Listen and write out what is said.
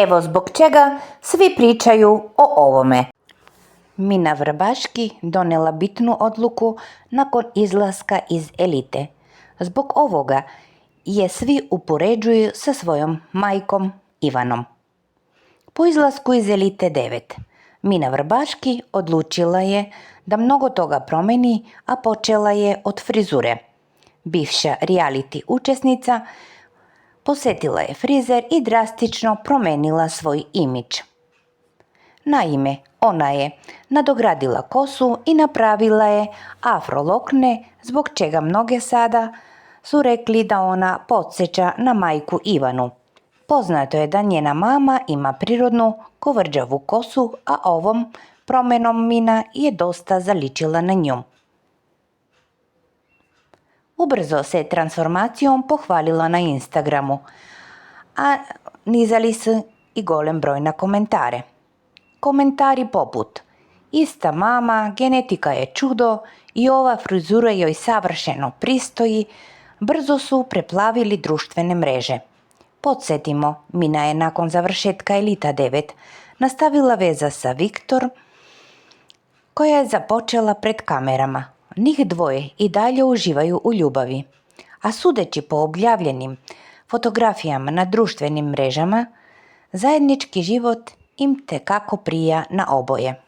Evo zbog čega svi pričaju o ovome. Mina Vrbaški donijela bitnu odluku nakon izlaska iz elite. Zbog ovoga je svi upoređuju sa svojom majkom Ivanom. Po izlasku iz elite 9, Mina Vrbaški odlučila je da mnogo toga promeni, a počela je od frizure. Bivša reality učesnica posjetila je frizer i drastično promijenila svoj imidž. Naime, ona je nadogradila kosu i napravila je afro lokne, zbog čega mnoge sada su rekli da ona podsjeća na majku Ivanu. Poznato je da njena mama ima prirodnu kovrđavu kosu, a ovom promjenom Mina je dosta zaličila na nju. Ubrzo se transformacijom pohvalila na Instagramu, a nizali su i golem broj na komentare. Komentari poput: ista mama, genetika je čudo i ova frizura joj savršeno pristoji, brzo su preplavili društvene mreže. Podsjetimo, Mina je nakon završetka Elita 9 nastavila veza sa Viktor, koja je započela pred kamerama. Njih dvoje i dalje uživaju u ljubavi, a sudeći po objavljenim fotografijama na društvenim mrežama, zajednički život im tekako prija na oboje.